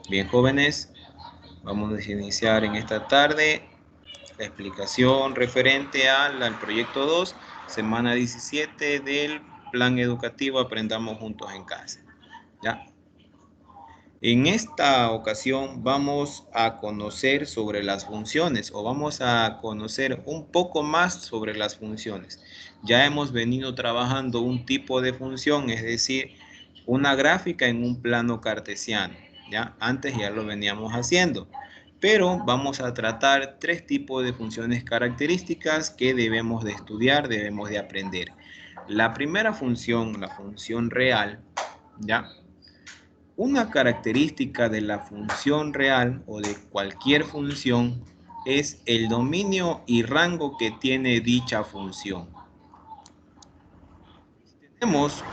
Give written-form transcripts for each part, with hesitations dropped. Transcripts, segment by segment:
Bien, jóvenes, vamos a iniciar en esta tarde la explicación referente al proyecto 2, semana 17 del plan educativo Aprendamos Juntos en Casa. ¿Ya? En esta ocasión vamos a conocer sobre las funciones o vamos a conocer un poco más sobre las funciones. Ya hemos venido trabajando un tipo de función, es decir, una gráfica en un plano cartesiano. ¿Ya? Antes ya lo veníamos haciendo, pero vamos a tratar tres tipos de funciones características que debemos de estudiar, debemos de aprender. La primera función, la función real, ¿ya? Una característica de la función real o de cualquier función es el dominio y rango que tiene dicha función. Tenemos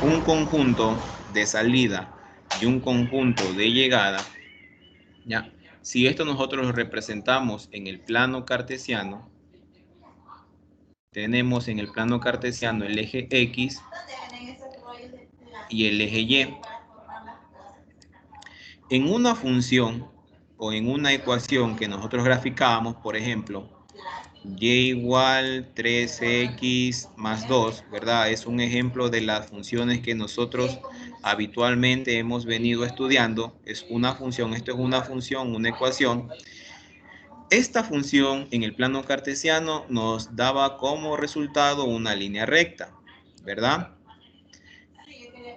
un conjunto de salida y un conjunto de llegada, ¿ya? Si esto nosotros lo representamos en el plano cartesiano, tenemos en el plano cartesiano el eje X y el eje Y. En una función o en una ecuación que nosotros graficábamos, por ejemplo, y igual 3x más 2, ¿verdad? Es un ejemplo de las funciones que nosotros habitualmente hemos venido estudiando. Es una función, esto es una función, una ecuación. Esta función en el plano cartesiano nos daba como resultado una línea recta, ¿verdad?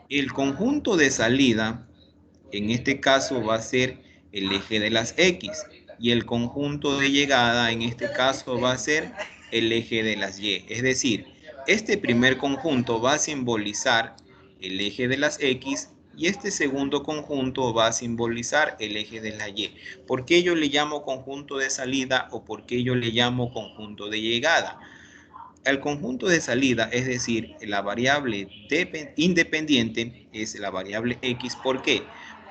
El conjunto de salida, en este caso, va a ser el eje de las X y el conjunto de llegada, en este caso, va a ser el eje de las Y. Es decir, este primer conjunto va a simbolizar el eje de las X y este segundo conjunto va a simbolizar el eje de la Y. ¿Por qué yo le llamo conjunto de salida o por qué yo le llamo conjunto de llegada? El conjunto de salida, es decir, la variable independiente es la variable X. ¿Por qué?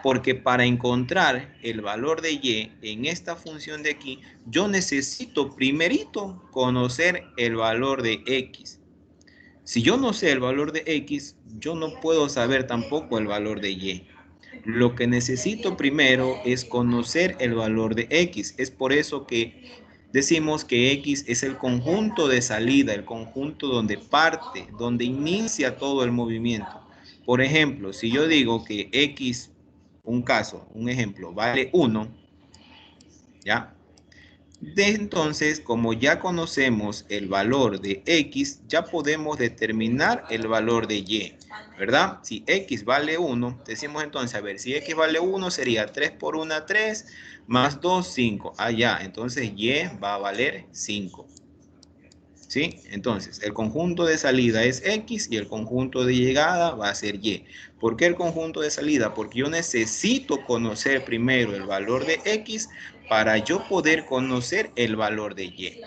Porque para encontrar el valor de Y en esta función de aquí, yo necesito primerito conocer el valor de X. Si yo no sé el valor de X, yo no puedo saber tampoco el valor de Y. Lo que necesito primero es conocer el valor de X. Es por eso que decimos que X es el conjunto de salida, el conjunto donde parte, donde inicia todo el movimiento. Por ejemplo, si yo digo que X, un caso, un ejemplo, vale 1, ¿ya? Entonces, como ya conocemos el valor de X, ya podemos determinar el valor de Y, ¿verdad? Si X vale 1, decimos entonces, a ver, si X vale 1 sería 3 por 1, 3, más 2, 5. Ah, ya, entonces Y va a valer 5. ¿Sí? Entonces, el conjunto de salida es X y el conjunto de llegada va a ser Y. ¿Por qué el conjunto de salida? Porque yo necesito conocer primero el valor de X para yo poder conocer el valor de Y.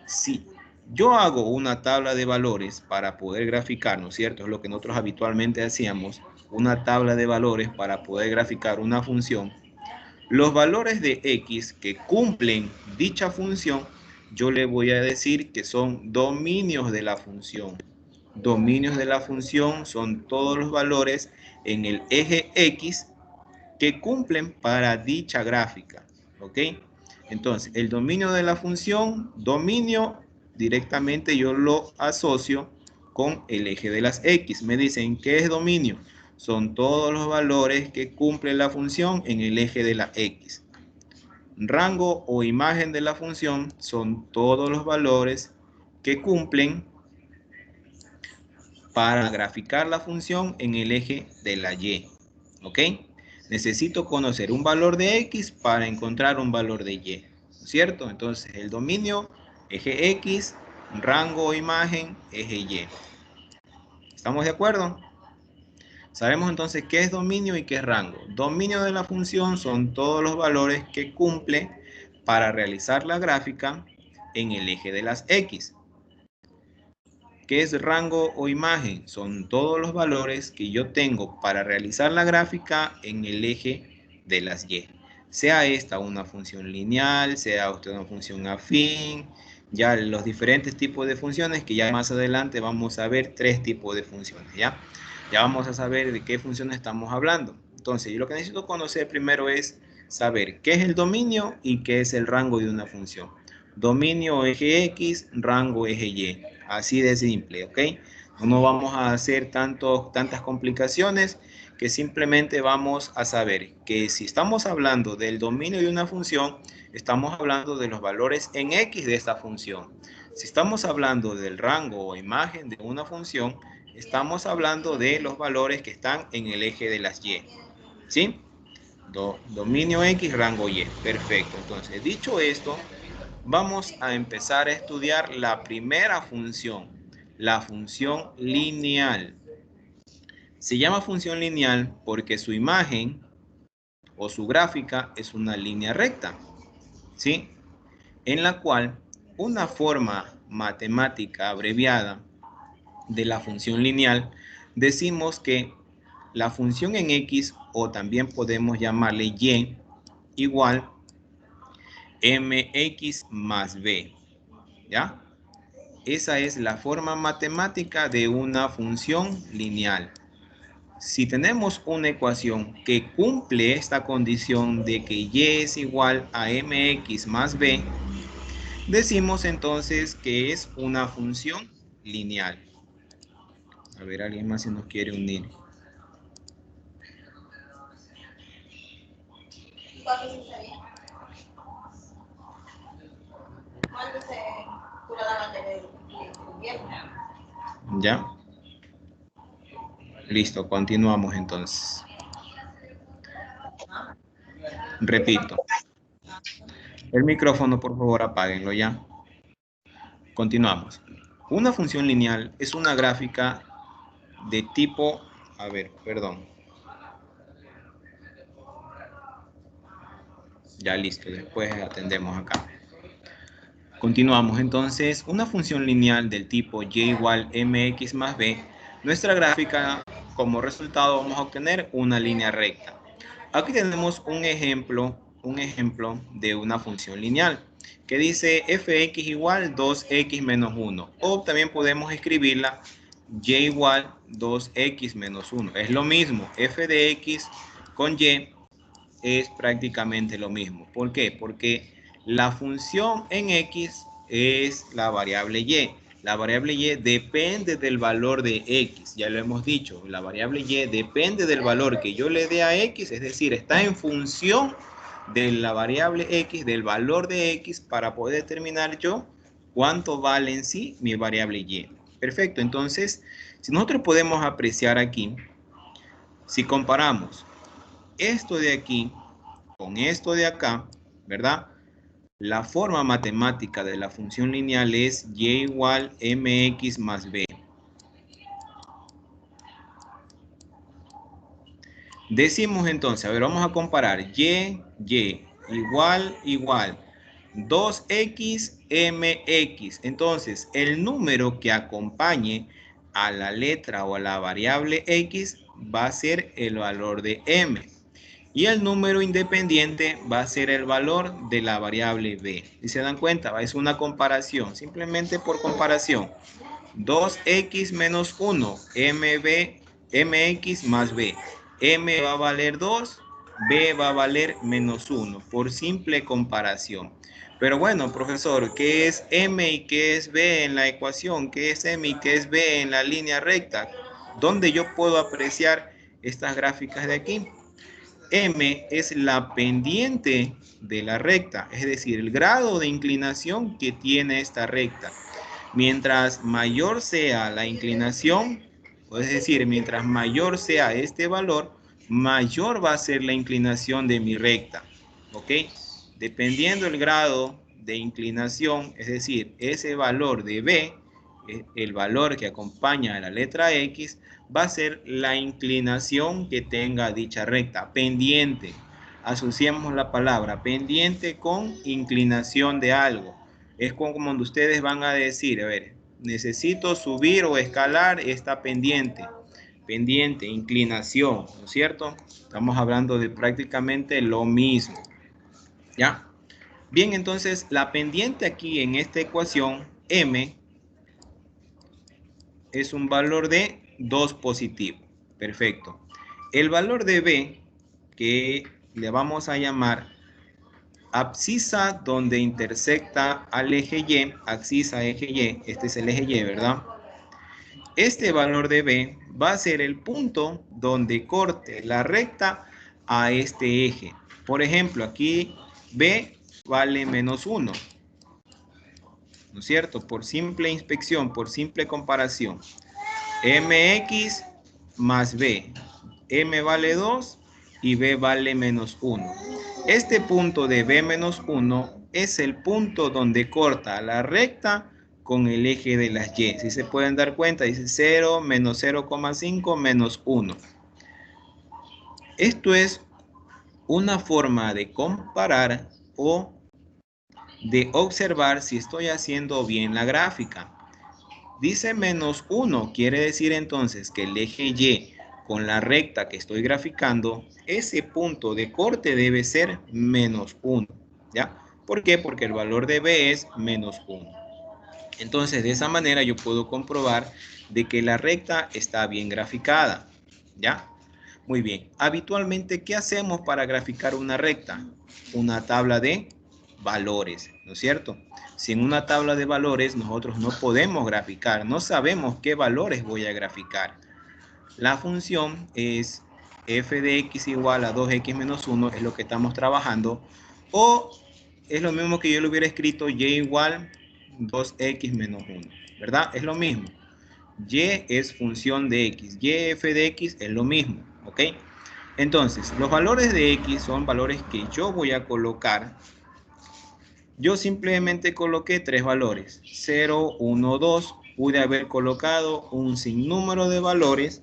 Si yo hago una tabla de valores para poder graficar, ¿no es cierto? Es lo que nosotros habitualmente hacíamos, una tabla de valores para poder graficar una función. Los valores de X que cumplen dicha función, yo le voy a decir que son dominios de la función. Dominios de la función son todos los valores en el eje X que cumplen para dicha gráfica. ¿Ok? Entonces, el dominio de la función, dominio, directamente yo lo asocio con el eje de las X. Me dicen, ¿qué es dominio? Son todos los valores que cumple la función en el eje de la X. Rango o imagen de la función son todos los valores que cumplen para graficar la función en el eje de la Y. ¿Ok? Necesito conocer un valor de X para encontrar un valor de Y. ¿Cierto? Entonces el dominio, eje X, rango o imagen, eje Y. ¿Estamos de acuerdo? Sabemos entonces qué es dominio y qué es rango. Dominio de la función son todos los valores que cumple para realizar la gráfica en el eje de las X. ¿Qué es rango o imagen? Son todos los valores que yo tengo para realizar la gráfica en el eje de las Y. Sea esta una función lineal, sea esta una función afín, ya los diferentes tipos de funciones que ya más adelante vamos a ver tres tipos de funciones, ¿ya? Ya vamos a saber de qué funciones estamos hablando. Entonces, yo lo que necesito conocer primero es saber qué es el dominio y qué es el rango de una función. Dominio eje X, rango eje Y. Así de simple, ¿ok? No vamos a hacer tantas complicaciones, que simplemente vamos a saber que si estamos hablando del dominio de una función, estamos hablando de los valores en X de esta función. Si estamos hablando del rango o imagen de una función, estamos hablando de los valores que están en el eje de las Y. ¿Sí? Dominio X, rango Y. Perfecto. Entonces, dicho esto, vamos a empezar a estudiar la primera función, la función lineal. Se llama función lineal porque su imagen o su gráfica es una línea recta, ¿sí? En la cual una forma matemática abreviada de la función lineal decimos que la función en X, o también podemos llamarle Y, igual mx más b, ¿ya? Esa es la forma matemática de una función lineal. Si tenemos una ecuación que cumple esta condición de que y es igual a mx más b, decimos entonces que es una función lineal. A ver, alguien más se nos quiere unir. ¿Ya? Listo, continuamos entonces. Repito. El micrófono, por favor, apáguenlo ya. Continuamos. Una función lineal es una gráfica de tipo... A ver, perdón. Ya listo, después atendemos acá. Continuamos entonces. Una función lineal del tipo y igual mx más b. Nuestra gráfica, como resultado, vamos a obtener una línea recta. Aquí tenemos un ejemplo de una función lineal que dice fx igual 2x menos 1. O también podemos escribirla y igual 2x menos 1. Es lo mismo, f de x con y es prácticamente lo mismo. ¿Por qué? Porque la función en x es la variable y. La variable y depende del valor de x, ya lo hemos dicho. La variable y depende del valor que yo le dé a x, es decir, está en función de la variable x, del valor de x, para poder determinar yo cuánto vale en sí mi variable y. Perfecto, entonces, si nosotros podemos apreciar aquí, si comparamos esto de aquí con esto de acá, ¿verdad? La forma matemática de la función lineal es y igual mx más b. Decimos entonces, a ver, vamos a comparar y igual 2x mx. Entonces, el número que acompañe a la letra o a la variable x va a ser el valor de m. Y el número independiente va a ser el valor de la variable b. Si se dan cuenta, es una comparación, simplemente por comparación. 2x menos 1, mx más b. M va a valer 2, b va a valer menos 1, por simple comparación. Pero bueno, profesor, ¿qué es m y qué es b en la ecuación? ¿Qué es m y qué es b en la línea recta? ¿Dónde yo puedo apreciar estas gráficas de aquí? M es la pendiente de la recta, es decir, el grado de inclinación que tiene esta recta. Mientras mayor sea la inclinación, es decir, mientras mayor sea este valor, mayor va a ser la inclinación de mi recta. ¿Ok? Dependiendo el grado de inclinación, es decir, ese valor de B, el valor que acompaña a la letra X, va a ser la inclinación que tenga dicha recta, pendiente. Asociamos la palabra pendiente con inclinación de algo. Es como cuando ustedes van a decir, a ver, necesito subir o escalar esta pendiente. Pendiente, inclinación, ¿no es cierto? Estamos hablando de prácticamente lo mismo. ¿Ya? Bien, entonces la pendiente aquí en esta ecuación, m, es un valor de 2 positivo. Perfecto. El valor de b que le vamos a llamar abscisa donde intersecta al eje Y, abscisa eje Y, este es el eje Y, ¿verdad? Este valor de B va a ser el punto donde corte la recta a este eje. Por ejemplo, aquí B vale -1, ¿no es cierto? Por simple inspección, por simple comparación. MX más B. M vale 2 y B vale -1. Este punto de B -1 es el punto donde corta la recta con el eje de las Y. Si se pueden dar cuenta, dice 0, menos 0,5, menos 1. Esto es una forma de comparar o de observar si estoy haciendo bien la gráfica. Dice -1, quiere decir entonces que el eje Y con la recta que estoy graficando, ese punto de corte debe ser -1, ¿ya? ¿Por qué? Porque el valor de B es -1. Entonces, de esa manera yo puedo comprobar de que la recta está bien graficada, ¿ya? Muy bien. Habitualmente, ¿qué hacemos para graficar una recta? Una tabla de valores, ¿no es cierto? Si en una tabla de valores nosotros no podemos graficar, no sabemos qué valores voy a graficar. La función es f de x igual a 2x menos 1, es lo que estamos trabajando, o es lo mismo que yo le hubiera escrito y igual 2x menos 1, ¿verdad? Es lo mismo. Y es función de x, y f de x es lo mismo, ¿ok? Entonces, los valores de x son valores que yo voy a colocar. Yo simplemente coloqué 3 valores, 0, 1, 2. Pude haber colocado un sinnúmero de valores,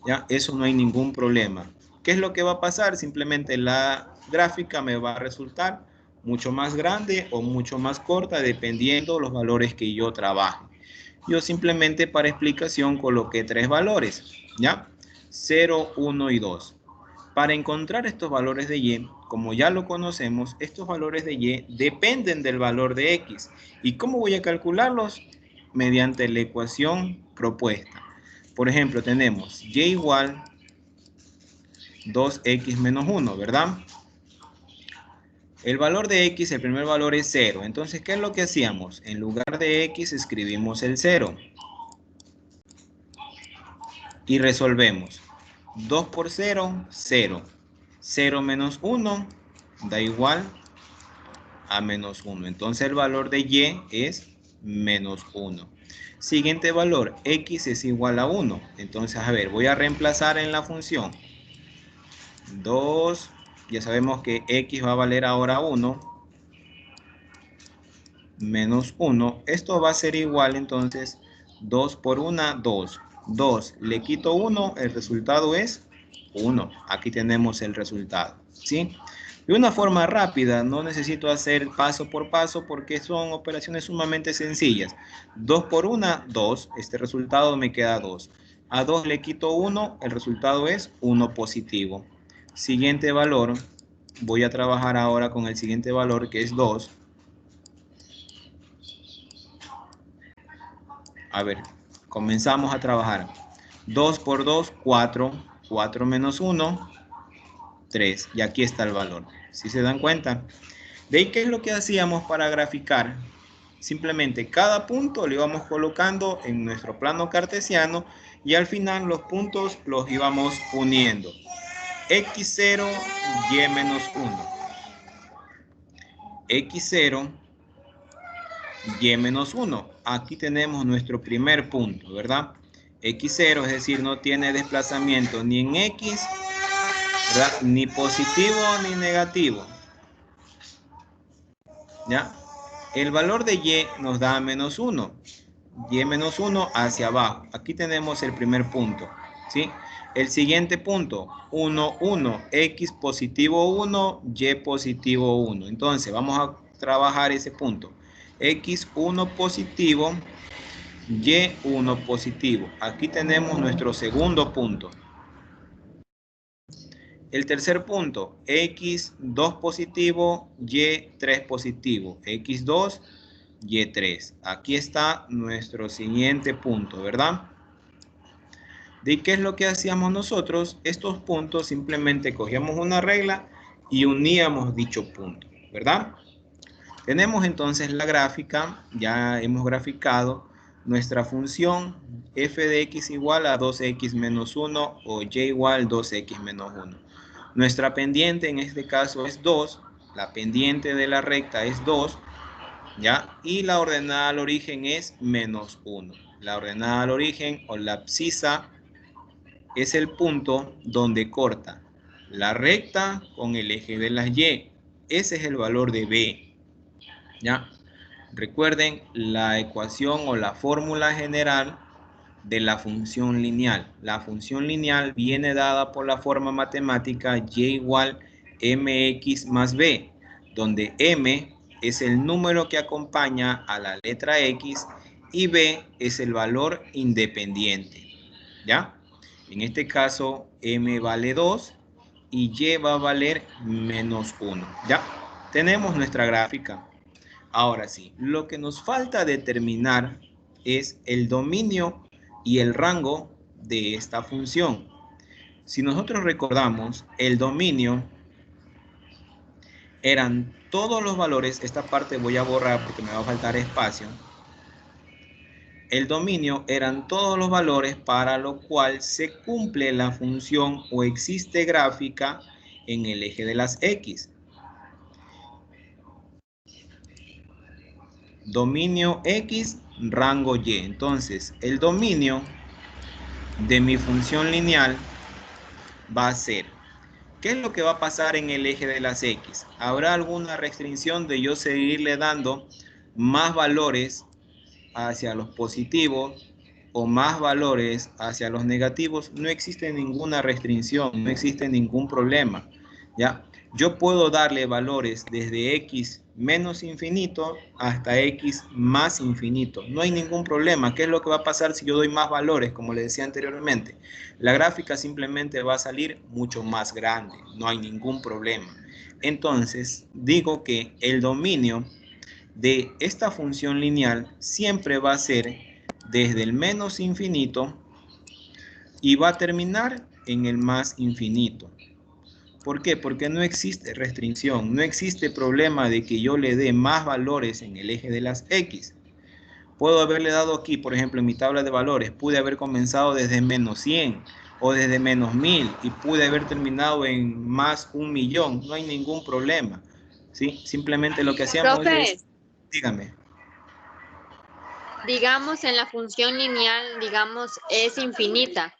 ¿ya? Eso no hay ningún problema. ¿Qué es lo que va a pasar? Simplemente la gráfica me va a resultar mucho más grande o mucho más corta dependiendo de los valores que yo trabaje. Yo simplemente para explicación coloqué 3 valores, ¿ya? 0, 1 y 2. Para encontrar estos valores de Y, como ya lo conocemos, estos valores de Y dependen del valor de X. ¿Y cómo voy a calcularlos? Mediante la ecuación propuesta. Por ejemplo, tenemos Y igual 2x menos 1, ¿verdad? El valor de x, el primer valor es 0. Entonces, ¿qué es lo que hacíamos? En lugar de x escribimos el 0. Y resolvemos. 2 por 0, 0. 0 menos 1 da igual a menos 1. Entonces el valor de y es menos 1. Siguiente valor, x es igual a 1. Entonces, a ver, voy a reemplazar en la función 2. Ya sabemos que x va a valer ahora 1. Menos 1. Esto va a ser igual entonces 2 por 1, 2. 2, le quito 1, el resultado es 1. Aquí tenemos el resultado, ¿sí? De una forma rápida, no necesito hacer paso por paso porque son operaciones sumamente sencillas. 2 por 1, 2. Este resultado me queda 2. A 2 le quito 1, el resultado es 1 positivo. Siguiente valor, voy a trabajar ahora con el siguiente valor que es 2. A ver, comenzamos a trabajar. 2 por 2, 4. 4 menos 1, 3. Y aquí está el valor. ¿Sí se dan cuenta? ¿De ahí qué es lo que hacíamos para graficar? Simplemente cada punto lo íbamos colocando en nuestro plano cartesiano y al final los puntos los íbamos uniendo. X0, Y menos 1. X0, Y menos 1. Aquí tenemos nuestro primer punto, ¿verdad? X0, es decir, no tiene desplazamiento ni en X, ¿verdad? Ni positivo ni negativo. ¿Ya? El valor de Y nos da menos 1. Y menos 1 hacia abajo. Aquí tenemos el primer punto, ¿sí? El siguiente punto, 1, 1. X positivo 1, Y positivo 1. Entonces, vamos a trabajar ese punto. X1 positivo, Y1 positivo. Aquí tenemos nuestro segundo punto. El tercer punto, X2 positivo, Y3 positivo. X2, Y3. Aquí está nuestro siguiente punto, ¿verdad? ¿De qué es lo que hacíamos nosotros? Estos puntos simplemente cogíamos una regla y uníamos dicho punto, ¿verdad? Tenemos entonces la gráfica, ya hemos graficado nuestra función f de x igual a 2x menos 1 o y igual a 2x menos 1. Nuestra pendiente en este caso es 2, la pendiente de la recta es 2, ¿ya? Y la ordenada al origen es menos 1. La ordenada al origen o la abscisa es el punto donde corta la recta con el eje de las y. Ese es el valor de b, ¿ya? Recuerden la ecuación o la fórmula general de la función lineal. La función lineal viene dada por la forma matemática y igual mx más b, donde m es el número que acompaña a la letra x y b es el valor independiente, ¿ya? En este caso, m vale 2 y y va a valer menos 1, ¿ya? Tenemos nuestra gráfica. Ahora sí, lo que nos falta determinar es el dominio y el rango de esta función. Si nosotros recordamos, el dominio eran todos los valores, esta parte voy a borrar porque me va a faltar espacio. El dominio eran todos los valores para lo cual se cumple la función o existe gráfica en el eje de las X. Dominio X, rango Y. Entonces, el dominio de mi función lineal va a ser, ¿qué es lo que va a pasar en el eje de las X? ¿Habrá alguna restricción de yo seguirle dando más valores hacia los positivos o más valores hacia los negativos? No existe ninguna restricción, no existe ningún problema, ¿ya? Yo puedo darle valores desde x menos infinito hasta x más infinito. No hay ningún problema. ¿Qué es lo que va a pasar si yo doy más valores? Como le decía anteriormente, la gráfica simplemente va a salir mucho más grande. No hay ningún problema. Entonces, digo que el dominio de esta función lineal siempre va a ser desde el menos infinito y va a terminar en el más infinito. ¿Por qué? Porque no existe restricción, no existe problema de que yo le dé más valores en el eje de las X. Puedo haberle dado aquí, por ejemplo, en mi tabla de valores, pude haber comenzado desde menos 100 o desde menos 1000 y pude haber terminado en más 1.000.000. No hay ningún problema, ¿sí? Simplemente lo que hacíamos es, dígame. Digamos, en la función lineal, digamos, es infinita.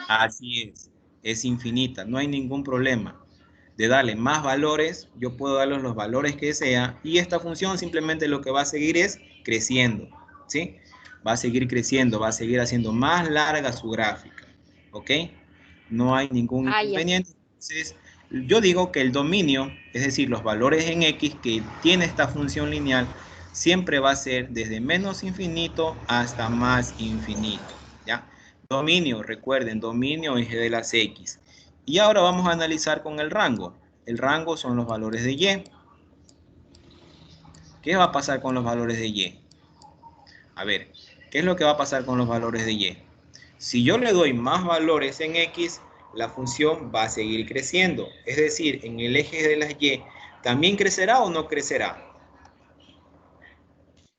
Así es infinita, no hay ningún problema de darle más valores. Yo puedo darle los valores que sea y esta función simplemente lo que va a seguir es creciendo, ¿sí? Va a seguir creciendo, va a seguir haciendo más larga su gráfica, ¿ok? No hay ningún inconveniente. Entonces, yo digo que el dominio, es decir, los valores en X que tiene esta función lineal, siempre va a ser desde menos infinito hasta más infinito, ¿ya? Dominio, recuerden, dominio eje de las X. Y ahora vamos a analizar con el rango. El rango son los valores de Y. ¿Qué va a pasar con los valores de Y? A ver, ¿qué es lo que va a pasar con los valores de Y? Si yo le doy más valores en X, la función va a seguir creciendo. Es decir, en el eje de las Y, ¿también crecerá o no crecerá?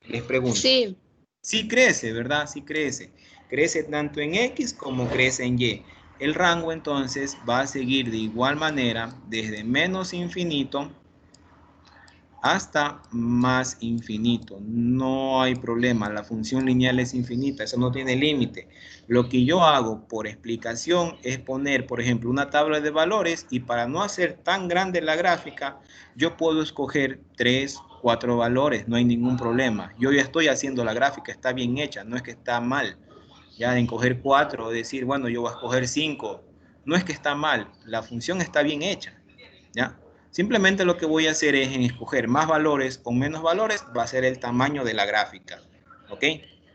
Les pregunto. Sí. Sí crece, ¿verdad? Sí crece. Crece tanto en X como crece en Y. El rango entonces va a seguir de igual manera desde menos infinito hasta más infinito. No hay problema, la función lineal es infinita, eso no tiene límite. Lo que yo hago por explicación es poner, por ejemplo, una tabla de valores y para no hacer tan grande la gráfica, yo puedo escoger 3, 4 valores, no hay ningún problema. Yo ya estoy haciendo la gráfica, está bien hecha, no es que está mal. Ya en coger 4 o decir, bueno, yo voy a escoger 5, no es que está mal, la función está bien hecha, ¿ya? Simplemente lo que voy a hacer es en escoger más valores o menos valores, va a ser el tamaño de la gráfica, ¿ok?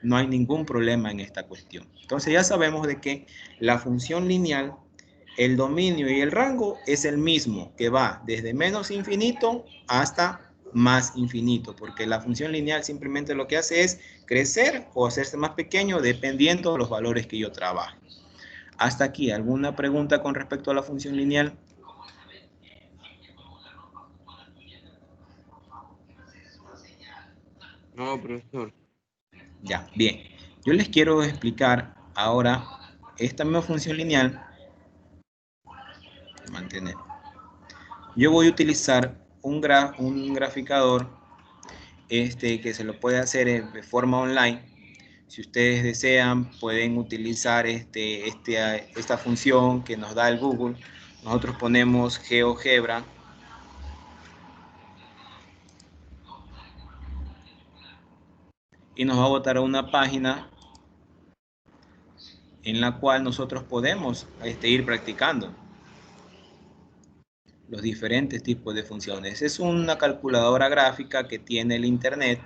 No hay ningún problema en esta cuestión. Entonces ya sabemos de que la función lineal, el dominio y el rango es el mismo, que va desde menos infinito hasta más infinito, porque la función lineal simplemente lo que hace es crecer o hacerse más pequeño dependiendo de los valores que yo trabaje. Hasta aquí, ¿alguna pregunta con respecto a la función lineal? No, profesor. Ya, bien. Yo les quiero explicar ahora esta misma función lineal. Mantener. Yo voy a utilizar un graficador que se lo puede hacer de forma online. Si ustedes desean, pueden utilizar esta función que nos da el Google. Nosotros ponemos GeoGebra. Y nos va a botar a una página en la cual nosotros podemos ir practicando los diferentes tipos de funciones. Es una calculadora gráfica que tiene el internet.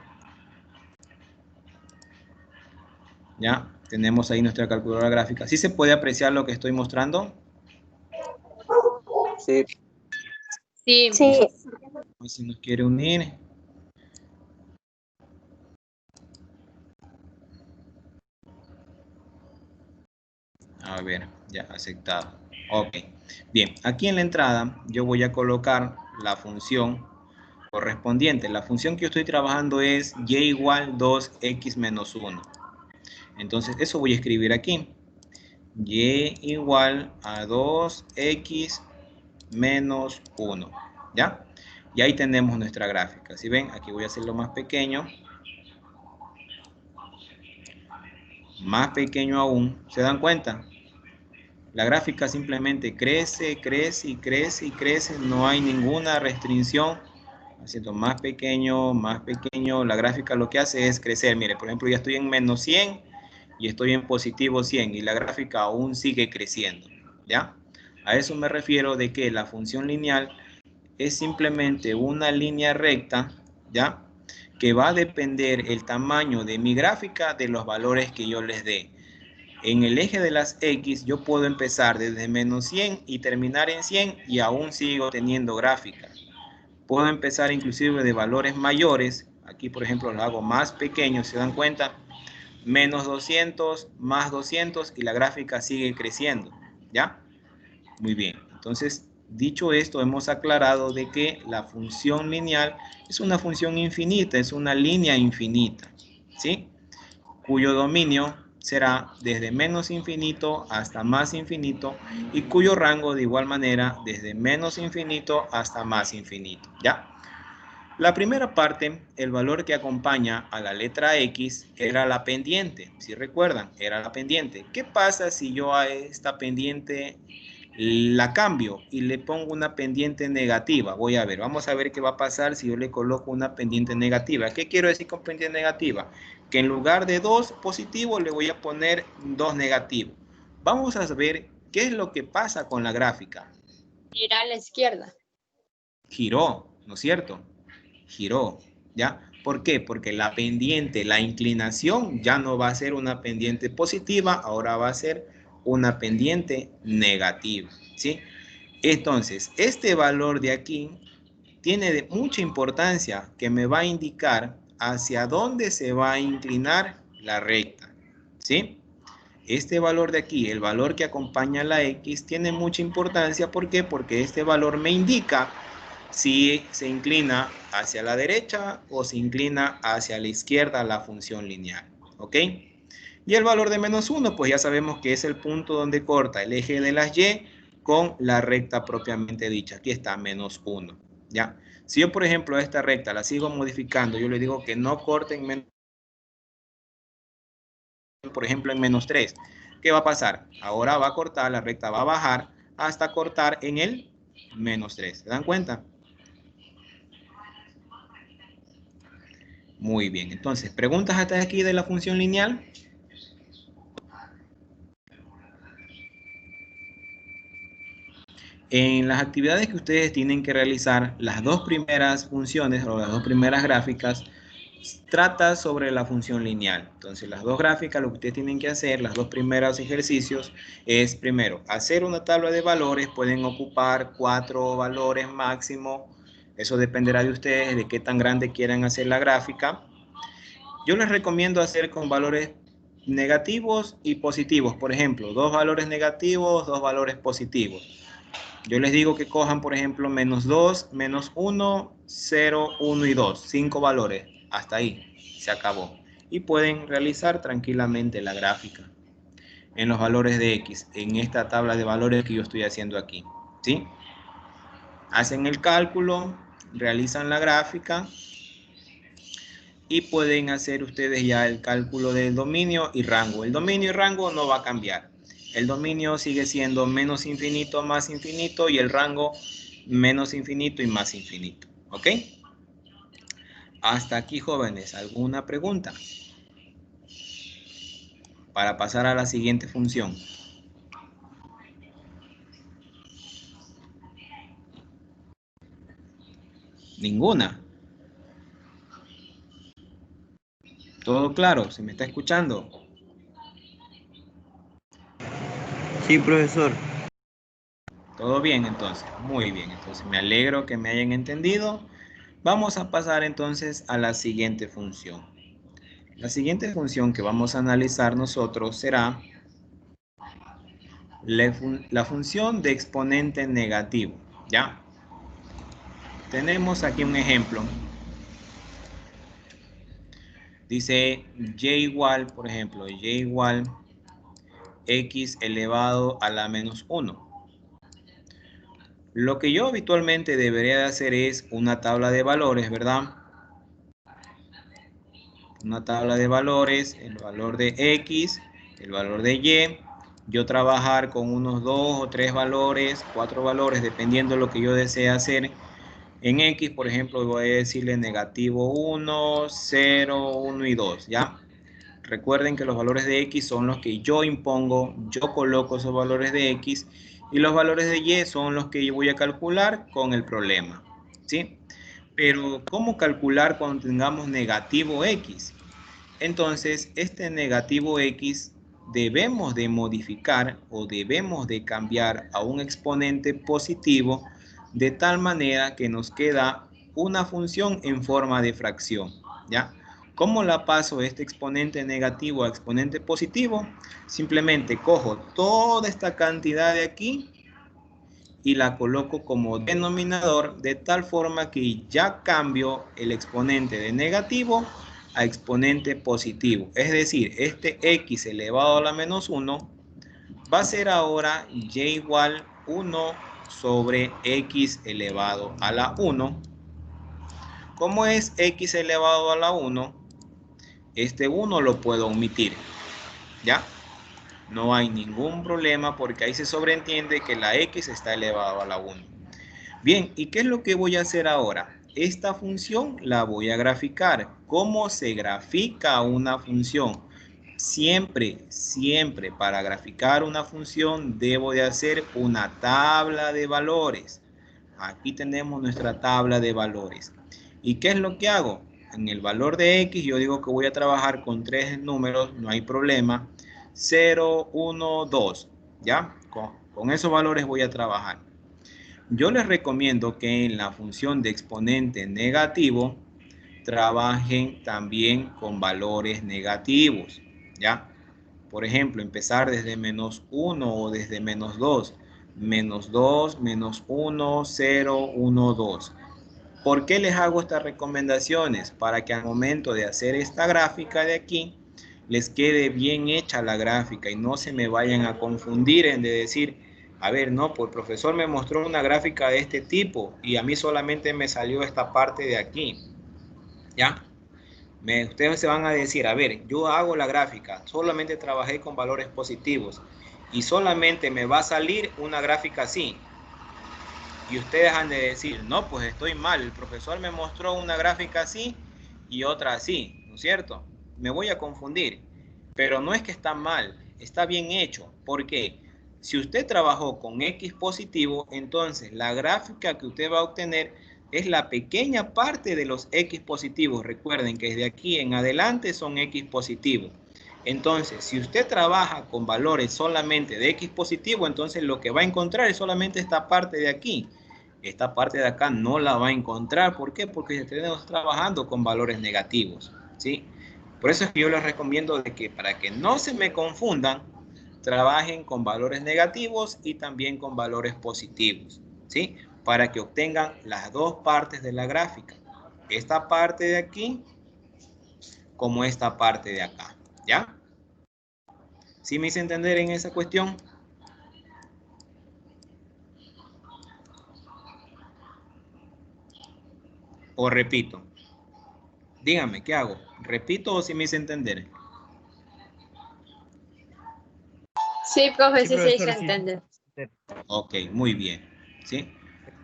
Ya tenemos ahí nuestra calculadora gráfica. ¿Sí se puede apreciar lo que estoy mostrando? Sí. Sí. Sí. Si nos quiere unir. A ver, ya aceptado. Ok. Bien, aquí en la entrada yo voy a colocar la función correspondiente. La función que yo estoy trabajando es y igual 2x menos 1. Entonces eso voy a escribir aquí. Y igual a 2x menos 1. ¿Ya? Y ahí tenemos nuestra gráfica. Si ven, aquí voy a hacerlo más pequeño. Más pequeño aún. ¿Se dan cuenta? La gráfica simplemente crece, crece y crece y crece. No hay ninguna restricción. Haciendo más pequeño, más pequeño. La gráfica lo que hace es crecer. Mire, por ejemplo, ya estoy en menos 100 y estoy en positivo 100 y la gráfica aún sigue creciendo. ¿Ya? A eso me refiero de que la función lineal es simplemente una línea recta, ¿ya? Que va a depender el tamaño de mi gráfica de los valores que yo les dé. En el eje de las X yo puedo empezar desde menos 100 y terminar en 100 y aún sigo teniendo gráfica. Puedo empezar inclusive de valores mayores. Aquí por ejemplo lo hago más pequeño, ¿se dan cuenta? Menos 200, más 200 y la gráfica sigue creciendo, ¿ya? Muy bien, entonces dicho esto hemos aclarado de que la función lineal es una función infinita, es una línea infinita, ¿sí? Cuyo dominio será desde menos infinito hasta más infinito y cuyo rango de igual manera desde menos infinito hasta más infinito, ¿ya? La primera parte, el valor que acompaña a la letra X era la pendiente, si recuerdan, era la pendiente. ¿Qué pasa si yo a esta pendiente la cambio y le pongo una pendiente negativa? Voy a ver, vamos a ver qué va a pasar si yo le coloco una pendiente negativa. ¿Qué quiero decir con pendiente negativa? Que en lugar de 2 positivos le voy a poner 2 negativos. Vamos a ver qué es lo que pasa con la gráfica. Irá a la izquierda. Giró, ¿no es cierto? Giró, ¿ya? ¿Por qué? Porque la pendiente, la inclinación ya no va a ser una pendiente positiva, ahora va a ser una pendiente negativa, ¿sí? Entonces, este valor de aquí tiene mucha importancia que me va a indicar hacia dónde se va a inclinar la recta, ¿sí? Este valor de aquí, el valor que acompaña a la X, tiene mucha importancia. ¿Por qué? Porque este valor me indica si se inclina hacia la derecha o se inclina hacia la izquierda la función lineal, ¿ok? Y el valor de menos 1, pues ya sabemos que es el punto donde corta el eje de las Y con la recta propiamente dicha. Aquí está menos 1, ¿ya? Si yo, por ejemplo, a esta recta la sigo modificando, yo le digo que no corte en menos, por ejemplo, en menos 3. ¿Qué va a pasar? Ahora va a cortar, la recta va a bajar hasta cortar en el menos 3. ¿Se dan cuenta? Muy bien, entonces, ¿preguntas hasta aquí de la función lineal? En las actividades que ustedes tienen que realizar, las dos primeras funciones o las dos primeras gráficas trata sobre la función lineal. Entonces, las dos gráficas, lo que ustedes tienen que hacer, los dos primeros ejercicios, es primero, hacer una tabla de valores. Pueden ocupar 4 valores máximo. Eso dependerá de ustedes, de qué tan grande quieran hacer la gráfica. Yo les recomiendo hacer con valores negativos y positivos. Por ejemplo, 2 valores negativos, 2 valores positivos. Yo les digo que cojan, por ejemplo, menos 2, menos 1, 0, 1 y 2. 5 valores. Hasta ahí. Se acabó. Y pueden realizar tranquilamente la gráfica en los valores de X, en esta tabla de valores que yo estoy haciendo aquí. ¿Sí? Hacen el cálculo, realizan la gráfica y pueden hacer ustedes ya el cálculo del dominio y rango. El dominio y rango no va a cambiar. El dominio sigue siendo menos infinito más infinito y el rango menos infinito y más infinito. ¿Ok? Hasta aquí, jóvenes, ¿alguna pregunta? Para pasar a la siguiente función. Ninguna. ¿Todo claro? ¿Se me está escuchando? Sí, profesor. ¿Todo bien entonces? Muy bien, entonces me alegro que me hayan entendido. Vamos a pasar entonces a la siguiente función. La siguiente función que vamos a analizar nosotros será la función de exponente negativo. ¿Ya? Tenemos aquí un ejemplo. Dice y igual, por ejemplo, y igual x elevado a la menos 1. Lo que yo habitualmente debería de hacer es una tabla de valores, ¿verdad? Una tabla de valores, el valor de X, el valor de Y. Yo trabajar con unos 2 o 3 valores, 4 valores, dependiendo de lo que yo desee hacer. En X, por ejemplo, voy a decirle negativo 1, 0, 1 y 2, ¿ya? Recuerden que los valores de X son los que yo impongo, yo coloco esos valores de X y los valores de Y son los que yo voy a calcular con el problema, ¿sí? Pero, ¿cómo calcular cuando tengamos negativo X? Entonces, este negativo X debemos de modificar o debemos de cambiar a un exponente positivo de tal manera que nos queda una función en forma de fracción, ¿ya? ¿Cómo la paso este exponente negativo a exponente positivo? Simplemente cojo toda esta cantidad de aquí y la coloco como denominador de tal forma que ya cambio el exponente de negativo a exponente positivo. Es decir, este x elevado a la menos 1 va a ser ahora y igual 1 sobre x elevado a la 1. ¿Cómo es x elevado a la 1? Este 1 lo puedo omitir, ¿ya? No hay ningún problema porque ahí se sobreentiende que la x está elevado a la 1. Bien, ¿y qué es lo que voy a hacer ahora? Esta función la voy a graficar. ¿Cómo se grafica una función? Siempre para graficar una función debo de hacer una tabla de valores. Aquí tenemos nuestra tabla de valores. ¿Y qué es lo que hago? En el valor de X yo digo que voy a trabajar con 3 números, no hay problema. 0, 1, 2. ¿Ya? Con esos valores voy a trabajar. Yo les recomiendo que en la función de exponente negativo trabajen también con valores negativos, ¿ya? Por ejemplo, empezar desde menos 1 o desde menos 2. Menos 2, menos 1, 0, 1, 2. ¿Por qué les hago estas recomendaciones? Para que al momento de hacer esta gráfica de aquí, les quede bien hecha la gráfica y no se me vayan a confundir en de decir, a ver, no, pues el profesor me mostró una gráfica de este tipo y a mí solamente me salió esta parte de aquí, ¿ya? Ustedes se van a decir, a ver, yo hago la gráfica, solamente trabajé con valores positivos y solamente me va a salir una gráfica así. Y ustedes han de decir, no, pues estoy mal, el profesor me mostró una gráfica así y otra así, ¿no es cierto? Me voy a confundir, pero no es que está mal, está bien hecho. ¿Por qué? Si usted trabajó con X positivo, entonces la gráfica que usted va a obtener es la pequeña parte de los X positivos. Recuerden que desde aquí en adelante son X positivos. Entonces, si usted trabaja con valores solamente de X positivo, entonces lo que va a encontrar es solamente esta parte de aquí. Esta parte de acá no la va a encontrar. ¿Por qué? Porque tenemos trabajando con valores negativos, ¿sí? Por eso es que yo les recomiendo de que para que no se me confundan, trabajen con valores negativos y también con valores positivos, ¿sí? Para que obtengan las dos partes de la gráfica. Esta parte de aquí como esta parte de acá, ¿ya? ¿Sí me hice entender en esa cuestión? O repito. Díganme, ¿qué hago? ¿Repito o si me hice entender? Sí, profe, Sí, sí se hizo profesor, sí. entender. Ok, muy bien, ¿sí?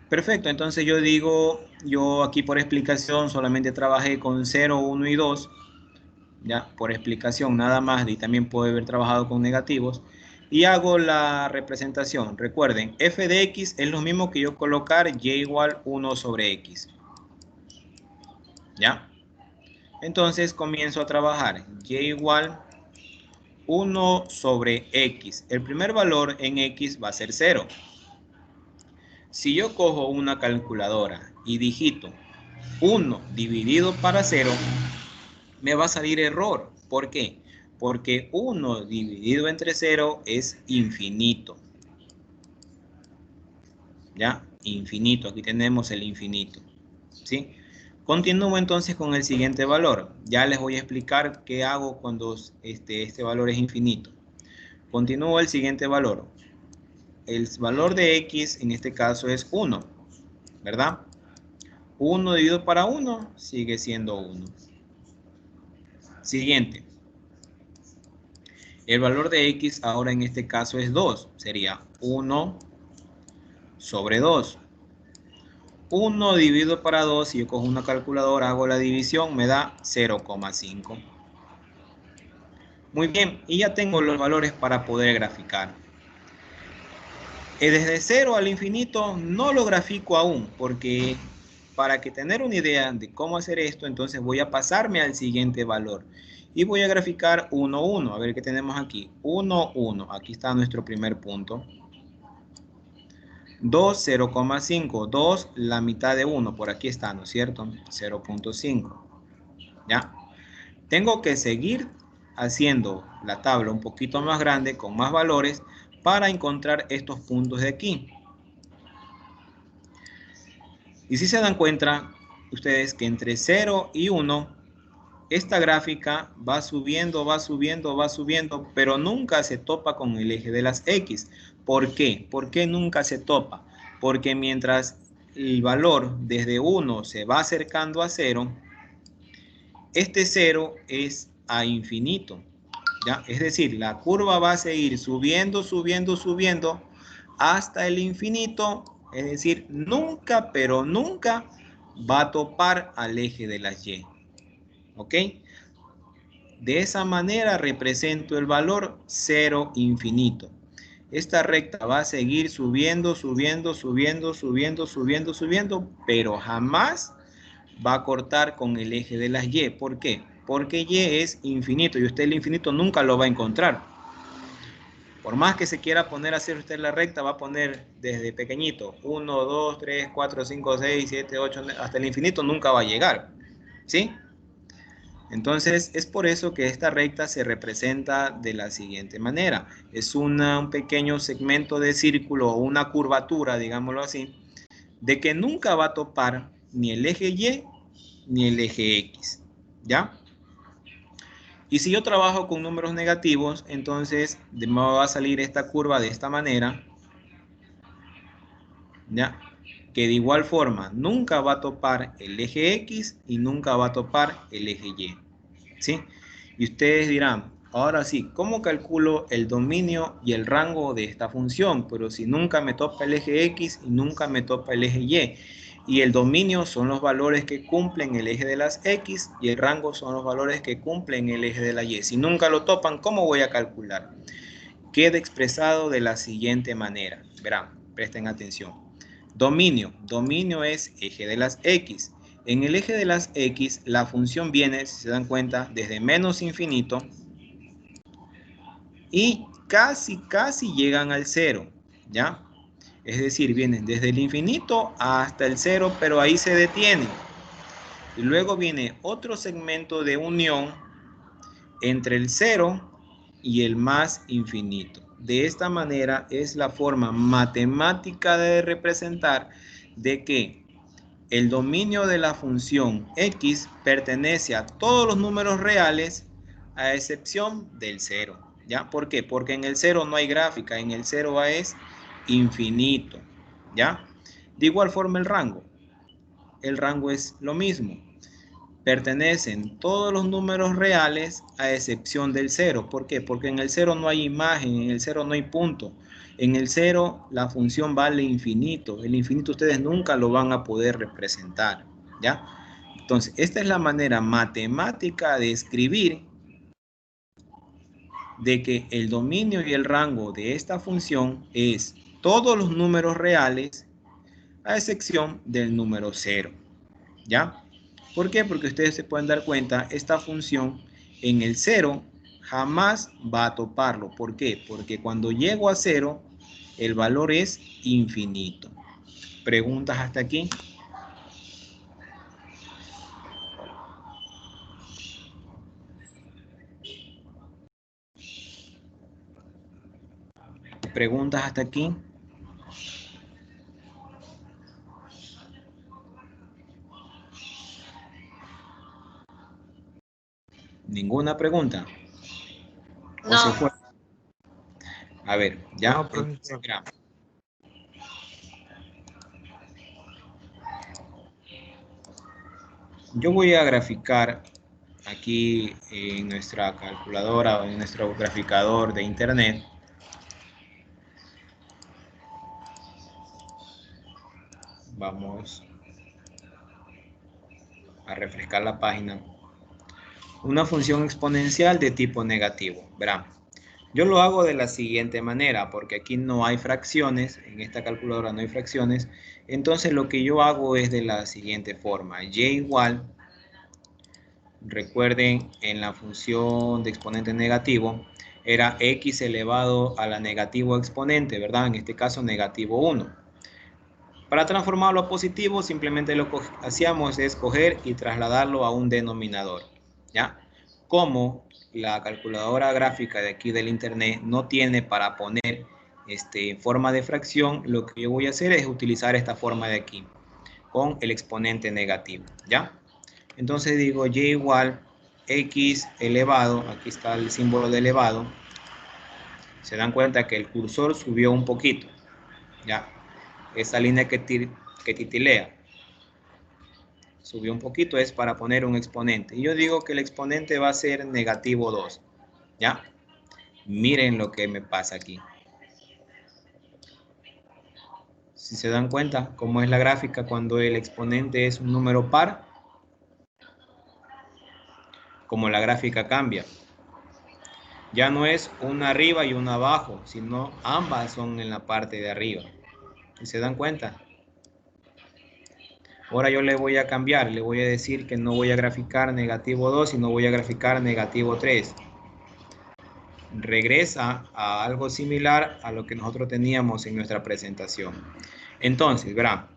Perfecto, entonces yo digo, yo aquí por explicación solamente trabajé con 0, 1 y 2, ya, por explicación nada más, y también puedo haber trabajado con negativos, y hago la representación. Recuerden, f de x es lo mismo que yo colocar y igual 1 sobre x, ¿ya? Entonces comienzo a trabajar y igual 1 sobre x. El primer valor en x va a ser 0. Si yo cojo una calculadora y digito 1 dividido para 0, me va a salir error. ¿Por qué? Porque 1 dividido entre 0 es infinito. ¿Ya? Infinito. Aquí tenemos el infinito. ¿Sí? Continúo entonces con el siguiente valor. Ya les voy a explicar qué hago cuando este valor es infinito. Continúo el siguiente valor. El valor de x en este caso es 1, ¿verdad? 1 dividido para 1 sigue siendo 1. Siguiente. El valor de x ahora en este caso es 2. Sería 1 sobre 2. 1 dividido para 2, si yo cojo una calculadora, hago la división, me da 0,5. Muy bien, y ya tengo los valores para poder graficar. Desde 0 al infinito no lo grafico aún, porque para que tener una idea de cómo hacer esto, entonces voy a pasarme al siguiente valor. Y voy a graficar 1, 1. A ver qué tenemos aquí. 1, 1. Aquí está nuestro primer punto. 2, 0,5. 2, la mitad de 1. Por aquí está, ¿no es cierto? 0,5. ¿Ya? Tengo que seguir haciendo la tabla un poquito más grande, con más valores, para encontrar estos puntos de aquí. Y si se dan cuenta ustedes que entre 0 y 1, esta gráfica va subiendo, va subiendo, va subiendo, pero nunca se topa con el eje de las X. ¿Por qué? ¿Por qué nunca se topa? Porque mientras el valor desde 1 se va acercando a 0, este 0 es a infinito, ¿ya? Es decir, la curva va a seguir subiendo, subiendo, subiendo hasta el infinito, es decir, nunca, pero nunca va a topar al eje de las Y, ¿ok? De esa manera represento el valor 0 infinito. Esta recta va a seguir subiendo, subiendo, subiendo, subiendo, subiendo, subiendo, pero jamás va a cortar con el eje de las Y. ¿Por qué? Porque Y es infinito y usted el infinito nunca lo va a encontrar. Por más que se quiera poner a hacer usted la recta, va a poner desde pequeñito 1, 2, 3, 4, 5, 6, 7, 8, hasta el infinito nunca va a llegar. ¿Sí? Entonces, es por eso que esta recta se representa de la siguiente manera. Es un pequeño segmento de círculo o una curvatura, digámoslo así, de que nunca va a topar ni el eje Y ni el eje X, ¿ya? Y si yo trabajo con números negativos, entonces me va a salir esta curva de esta manera, ¿ya? Que de igual forma nunca va a topar el eje X y nunca va a topar el eje Y, ¿sí? Y ustedes dirán, ahora sí, ¿cómo calculo el dominio y el rango de esta función? Pero si nunca me topa el eje X y nunca me topa el eje Y. Y el dominio son los valores que cumplen el eje de las X y el rango son los valores que cumplen el eje de la Y. Si nunca lo topan, ¿cómo voy a calcular? Queda expresado de la siguiente manera. Verán, presten atención. Dominio. Dominio es eje de las X. En el eje de las X, la función viene, si se dan cuenta, desde menos infinito y casi llegan al 0, ¿ya? Es decir, vienen desde el infinito hasta el 0, pero ahí se detienen. Y luego viene otro segmento de unión entre el 0 y el más infinito. De esta manera es la forma matemática de representar de que el dominio de la función x pertenece a todos los números reales a excepción del 0. ¿Ya? ¿Por qué? Porque en el 0 no hay gráfica, en el 0 es infinito. ¿Ya? De igual forma el rango. El rango es lo mismo. Pertenecen todos los números reales a excepción del 0. ¿Por qué? Porque en el 0 no hay imagen, en el 0 no hay punto. En el 0 la función vale infinito. El infinito ustedes nunca lo van a poder representar. ¿Ya? Entonces, esta es la manera matemática de escribir de que el dominio y el rango de esta función es todos los números reales a excepción del número 0. ¿Ya? ¿Por qué? Porque ustedes se pueden dar cuenta, esta función en el 0 jamás va a toparlo. ¿Por qué? Porque cuando llego a 0, el valor es infinito. ¿Preguntas hasta aquí? ¿Preguntas hasta aquí? ¿Ninguna pregunta? ¿O No. se fue? A ver, ya. No, profesor. Yo voy a graficar aquí en nuestra calculadora o en nuestro graficador de internet. Vamos a refrescar la página. Una función exponencial de tipo negativo. Verán, yo lo hago de la siguiente manera, porque aquí no hay fracciones, en esta calculadora no hay fracciones, entonces lo que yo hago es de la siguiente forma. Y igual, recuerden, en la función de exponente negativo, era x elevado a la negativo exponente, ¿verdad? En este caso, negativo 1. Para transformarlo a positivo, simplemente lo que hacíamos es coger y trasladarlo a un denominador, ¿ya? Como la calculadora gráfica de aquí del internet no tiene para poner forma de fracción, lo que yo voy a hacer es utilizar esta forma de aquí, con el exponente negativo, ¿ya? Entonces digo y igual x elevado, aquí está el símbolo de elevado, se dan cuenta que el cursor subió un poquito, ¿ya? Esa línea que titilea subió un poquito es para poner un exponente. Y yo digo que el exponente va a ser negativo 2. ¿Ya? Miren lo que me pasa aquí. Si se dan cuenta cómo es la gráfica cuando el exponente es un número par, como la gráfica cambia. Ya no es una arriba y una abajo, sino ambas son en la parte de arriba. ¿Y se dan cuenta? Ahora yo le voy a cambiar, le voy a decir que no voy a graficar negativo 2, sino voy a graficar negativo 3. Regresa a algo similar a lo que nosotros teníamos en nuestra presentación. Entonces, verán,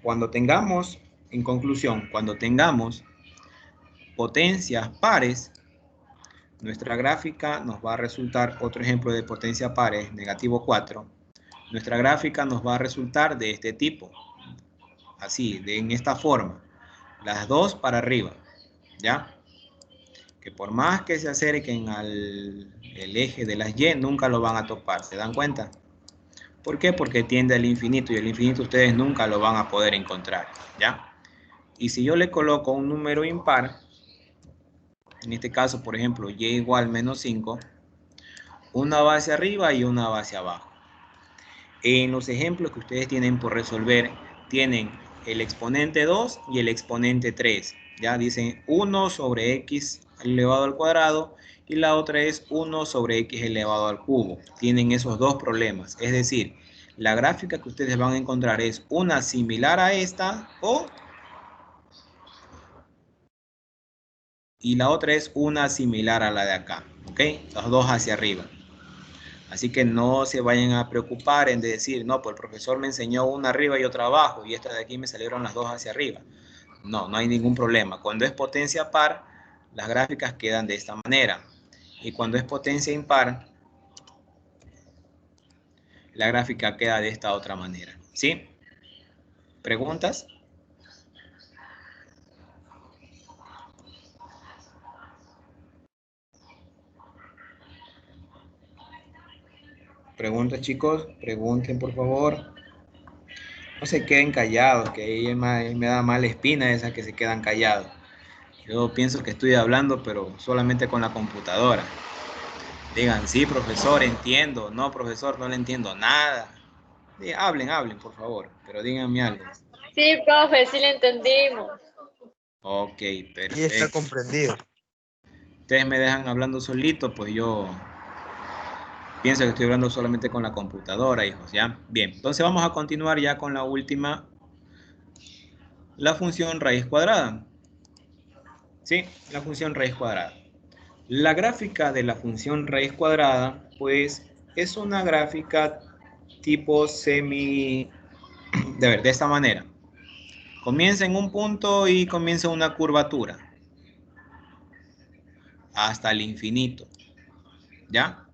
cuando tengamos, en conclusión, cuando tengamos potencias pares, nuestra gráfica nos va a resultar, otro ejemplo de potencia pares, negativo 4, nuestra gráfica nos va a resultar de este tipo, así, en esta forma, las dos para arriba, ¿ya? Que por más que se acerquen al eje de las Y, nunca lo van a topar, ¿se dan cuenta? ¿Por qué? Porque tiende al infinito y el infinito ustedes nunca lo van a poder encontrar, ¿ya? Y si yo le coloco un número impar, en este caso, por ejemplo, y igual menos 5, una va hacia arriba y una va hacia abajo. En los ejemplos que ustedes tienen por resolver, tienen el exponente 2 y el exponente 3. Ya dicen 1 sobre x elevado al cuadrado y la otra es 1 sobre x elevado al cubo. Tienen esos dos problemas. Es decir, la gráfica que ustedes van a encontrar es una similar a esta y la otra es una similar a la de acá. ¿Ok? Los dos hacia arriba. Así que no se vayan a preocupar en decir, no, pues el profesor me enseñó una arriba y otra abajo y esta de aquí me salieron las dos hacia arriba. No, no hay ningún problema. Cuando es potencia par, las gráficas quedan de esta manera. Y cuando es potencia impar, la gráfica queda de esta otra manera. ¿Sí? ¿Preguntas? Preguntas, chicos. Pregunten, por favor. No se queden callados, que ahí me da mala espina esa que se quedan callados. Yo pienso que estoy hablando, pero solamente con la computadora. Digan, sí, profesor, entiendo. No, profesor, no le entiendo nada. Sí, hablen, por favor, pero díganme algo. Sí, profe, sí le entendimos. Ok, Y está perfecto. comprendido. Ustedes me dejan hablando solito, pues yo pienso que estoy hablando solamente con la computadora, hijos, ¿ya? Bien, entonces vamos a continuar ya con la última, la función raíz cuadrada. ¿Sí? La función raíz cuadrada. La gráfica de la función raíz cuadrada, pues, es una gráfica tipo de esta manera. Comienza en un punto y comienza una curvatura hasta el infinito, ¿ya?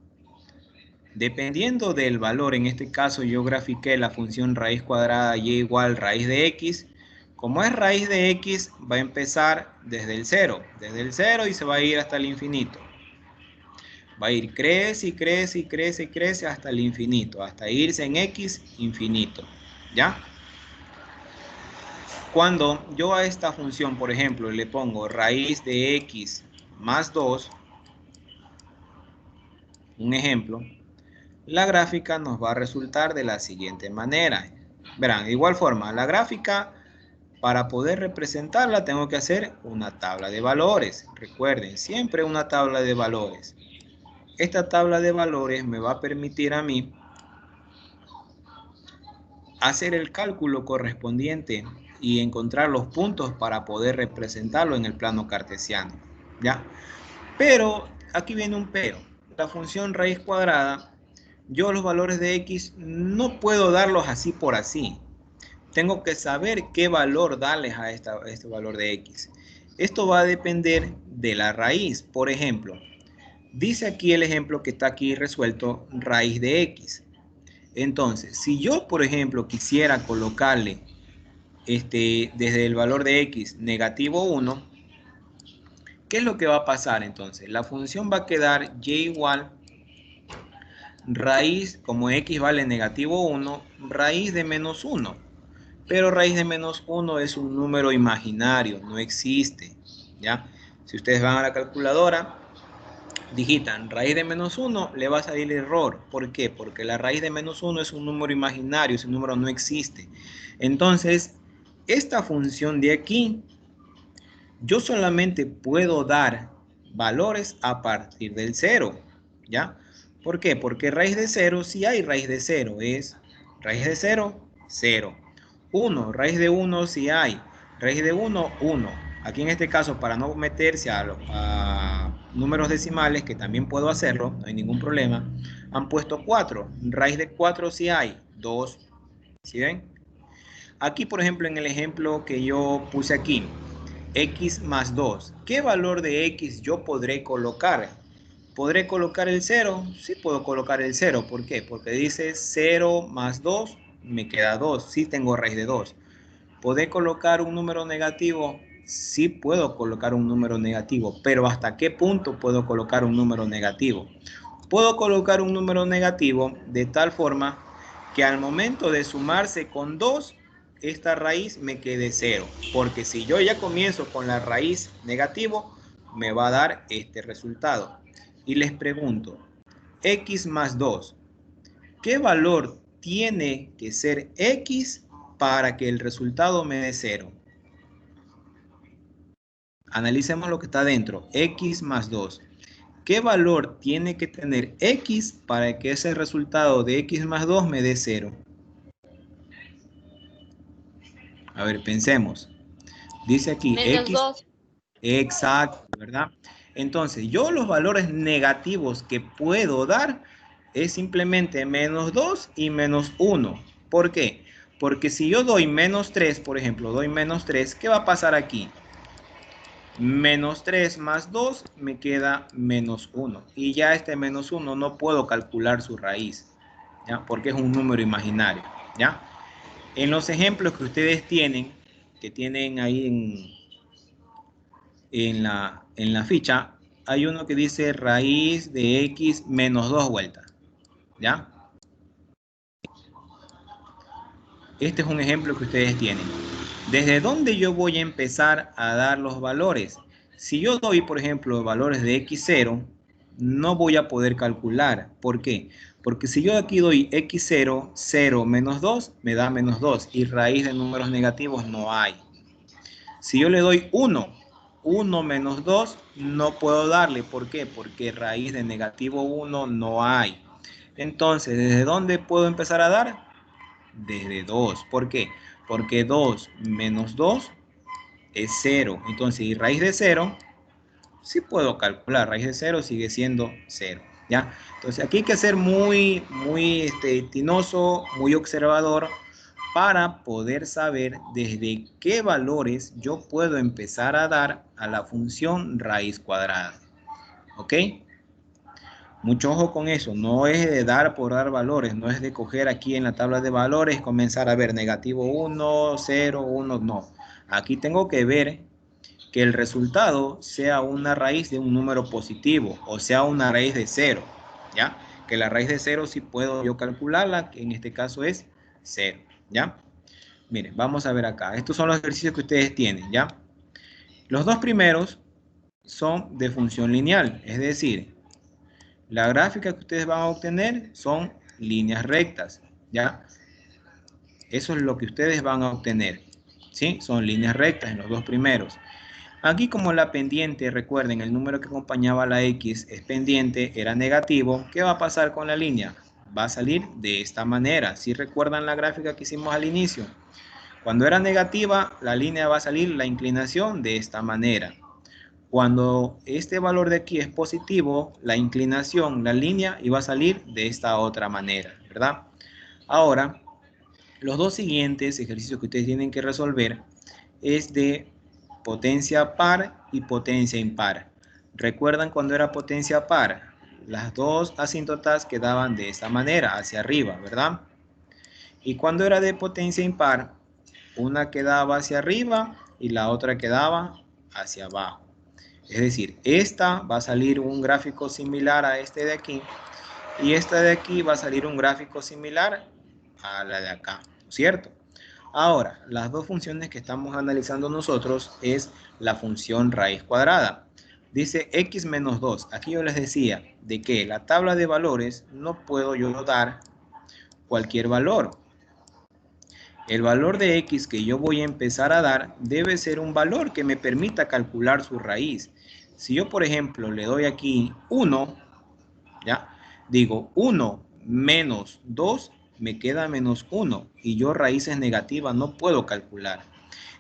Dependiendo del valor, en este caso yo grafiqué la función raíz cuadrada y igual raíz de x. Como es raíz de x, va a empezar desde el 0 y se va a ir hasta el infinito. Va a ir crece y crece y crece y crece hasta el infinito, hasta irse en x infinito, ¿ya? Cuando yo a esta función, por ejemplo, le pongo raíz de x más 2, un ejemplo, la gráfica nos va a resultar de la siguiente manera. Verán, de igual forma, la gráfica, para poder representarla, tengo que hacer una tabla de valores. Recuerden, siempre una tabla de valores. Esta tabla de valores me va a permitir a mí hacer el cálculo correspondiente y encontrar los puntos para poder representarlo en el plano cartesiano, ¿ya? Pero, aquí viene un pero. La función raíz cuadrada, yo los valores de x no puedo darlos así por así. Tengo que saber qué valor darles a este valor de x. Esto va a depender de la raíz. Por ejemplo, dice aquí el ejemplo que está aquí resuelto, raíz de x. Entonces, si yo, por ejemplo, quisiera colocarle desde el valor de x negativo 1, ¿qué es lo que va a pasar entonces? La función va a quedar y igual raíz, como x vale negativo 1, raíz de menos 1. Pero raíz de menos 1 es un número imaginario, no existe, ¿ya? Si ustedes van a la calculadora, digitan raíz de menos 1, le va a salir error. ¿Por qué? Porque la raíz de menos 1 es un número imaginario, ese número no existe. Entonces, esta función de aquí, yo solamente puedo dar valores a partir del 0, ¿ya? ¿Por qué? Porque raíz de 0, si hay raíz de 0, es raíz de 0, 0. 1, raíz de 1, si hay raíz de 1, 1. Aquí en este caso, para no meterse a números decimales, que también puedo hacerlo, no hay ningún problema, han puesto 4. Raíz de 4 si hay, 2. ¿Sí ven? Aquí, por ejemplo, en el ejemplo que yo puse aquí, x más 2. ¿Qué valor de x yo podré colocar? ¿Podré colocar el 0? Sí puedo colocar el 0. ¿Por qué? Porque dice 0 más 2, me queda 2. Sí tengo raíz de 2. ¿Podré colocar un número negativo? Sí puedo colocar un número negativo, pero ¿hasta qué punto puedo colocar un número negativo? Puedo colocar un número negativo de tal forma que al momento de sumarse con 2, esta raíz me quede 0. Porque si yo ya comienzo con la raíz negativo, me va a dar este resultado. Y les pregunto, x más 2, ¿qué valor tiene que ser x para que el resultado me dé 0? Analicemos lo que está dentro, x más 2. ¿Qué valor tiene que tener x para que ese resultado de x más 2 me dé 0? A ver, pensemos. Dice aquí Menos x, 2. exacto, ¿verdad? Entonces, yo los valores negativos que puedo dar es simplemente menos 2 y menos 1. ¿Por qué? Porque si yo doy menos 3, por ejemplo, doy menos 3, ¿qué va a pasar aquí? Menos 3 más 2 me queda menos 1. Y ya este menos 1 no puedo calcular su raíz, ¿ya? Porque es un número imaginario, ¿ya? En los ejemplos que ustedes tienen, que tienen ahí en la ficha, hay uno que dice raíz de x menos 2 vueltas, ¿ya? Este es un ejemplo que ustedes tienen. ¿Desde dónde yo voy a empezar a dar los valores? Si yo doy, por ejemplo, valores de x0, no voy a poder calcular. ¿Por qué? Porque si yo aquí doy x0, 0 menos 2, me da menos 2. Y raíz de números negativos no hay. Si yo le doy 1, 1 menos 2, no puedo darle. ¿Por qué? Porque raíz de negativo 1 no hay. Entonces, ¿desde dónde puedo empezar a dar? Desde 2. ¿Por qué? Porque 2 menos 2 es 0. Entonces, y raíz de 0, sí puedo calcular. Raíz de 0 sigue siendo 0. ¿Ya? Entonces, aquí hay que ser muy tinoso, muy observador para poder saber desde qué valores yo puedo empezar a dar a la función raíz cuadrada. ¿Ok? Mucho ojo con eso, no es de dar por dar valores, no es de coger aquí en la tabla de valores, comenzar a ver negativo 1, 0, 1, no. Aquí tengo que ver que el resultado sea una raíz de un número positivo, o sea una raíz de 0, ¿ya? Que la raíz de 0 sí puedo yo calcularla, que en este caso es 0, ¿ya? Miren, vamos a ver acá. Estos son los ejercicios que ustedes tienen, ¿ya? Los dos primeros son de función lineal, es decir, la gráfica que ustedes van a obtener son líneas rectas, ¿ya? Eso es lo que ustedes van a obtener, ¿sí? Son líneas rectas en los dos primeros. Aquí como la pendiente, recuerden, el número que acompañaba a la X es pendiente, era negativo, ¿qué va a pasar con la línea? Va a salir de esta manera. Si recuerdan la gráfica que hicimos al inicio, cuando era negativa, la línea va a salir la inclinación de esta manera. Cuando este valor de aquí es positivo, la inclinación, la línea, iba a salir de esta otra manera, ¿verdad? Ahora, los dos siguientes ejercicios que ustedes tienen que resolver es de potencia par y potencia impar. ¿Recuerdan cuando era potencia par? Las dos asíntotas quedaban de esta manera, hacia arriba, ¿verdad? Y cuando era de potencia impar, una quedaba hacia arriba y la otra quedaba hacia abajo. Es decir, esta va a salir un gráfico similar a este de aquí y esta de aquí va a salir un gráfico similar a la de acá, ¿cierto? Ahora, las dos funciones que estamos analizando nosotros es la función raíz cuadrada. Dice x menos 2. Aquí yo les decía de que la tabla de valores no puedo yo dar cualquier valor. El valor de x que yo voy a empezar a dar debe ser un valor que me permita calcular su raíz. Si yo, por ejemplo, le doy aquí 1, ¿ya? Digo 1 menos 2, me queda menos 1 y yo raíces negativas no puedo calcular.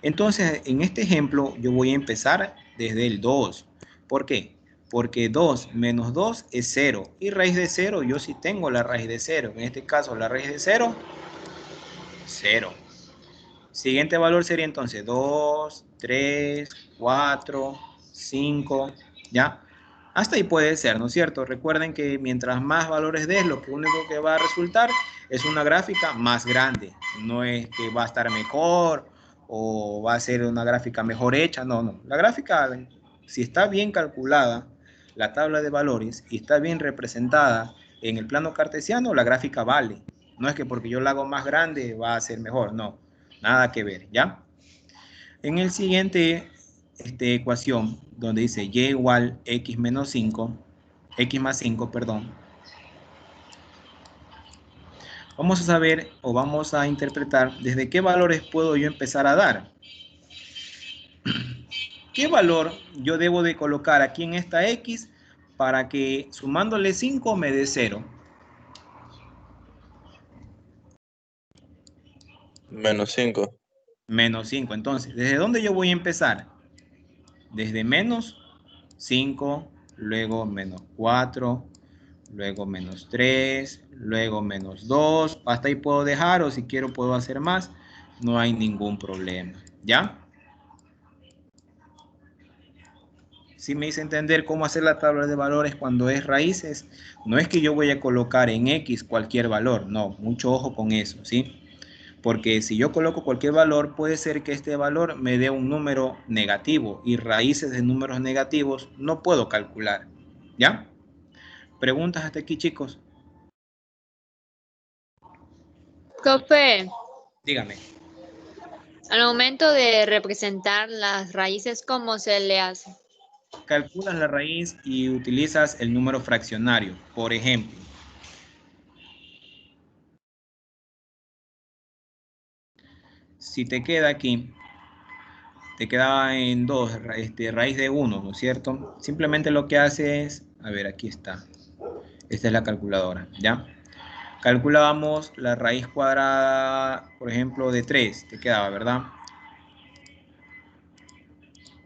Entonces, en este ejemplo, yo voy a empezar desde el 2. ¿Por qué? Porque 2 menos 2 es 0 y raíz de 0, yo sí tengo la raíz de 0. En este caso, la raíz de 0, 0. Siguiente valor sería entonces 2, 3, 4, 5, ¿ya? Hasta ahí puede ser, ¿no es cierto? Recuerden que mientras más valores des, lo único que va a resultar es una gráfica más grande. No es que va a estar mejor o va a ser una gráfica mejor hecha, no, no. La gráfica, si está bien calculada, la tabla de valores, y está bien representada en el plano cartesiano, la gráfica vale. No es que porque yo la hago más grande va a ser mejor, no. Nada que ver, ¿ya? En el siguiente ecuación, donde dice y igual x menos 5, x más 5, perdón, vamos a saber o vamos a interpretar desde qué valores puedo yo empezar a dar. ¿Qué valor yo debo de colocar aquí en esta x para que sumándole 5 me dé 0? Menos 5. Menos 5. Entonces, ¿desde dónde yo voy a empezar? Desde menos 5, luego menos 4, luego menos 3, luego menos 2. Hasta ahí puedo dejar o si quiero puedo hacer más. No hay ningún problema. ¿Ya? ¿Sí me hice entender cómo hacer la tabla de valores cuando es raíces? No es que yo voy a colocar en X cualquier valor, no, mucho ojo con eso, ¿sí? Porque si yo coloco cualquier valor, puede ser que este valor me dé un número negativo y raíces de números negativos no puedo calcular, ¿ya? ¿Preguntas hasta aquí, chicos? Profe, Dígame. al momento de representar las raíces, ¿cómo se le hace? Calculas la raíz y utilizas el número fraccionario. Por ejemplo, si te queda aquí, te quedaba en 2, raíz de 1, ¿no es cierto? Simplemente lo que hace es, a ver, aquí está. Esta es la calculadora, ¿ya? Calculábamos la raíz cuadrada, por ejemplo, de 3, te quedaba, ¿verdad?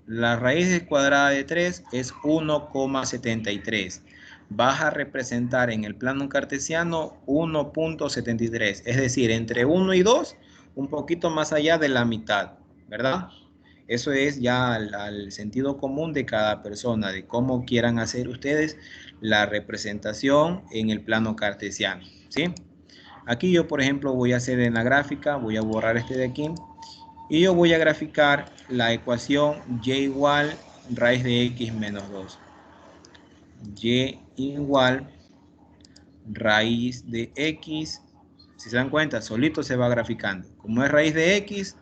La raíz cuadrada de 3 es 1,73. Vas a representar en el plano cartesiano 1,73, es decir, entre 1 y 2, un poquito más allá de la mitad, ¿verdad? Eso es ya al sentido común de cada persona, de cómo quieran hacer ustedes la representación en el plano cartesiano, ¿sí? Aquí yo, por ejemplo, voy a hacer en la gráfica, voy a borrar este de aquí, y yo voy a graficar la ecuación y igual raíz de x menos 2. Y igual raíz de x, si se dan cuenta, solito se va graficando. Como es raíz de x,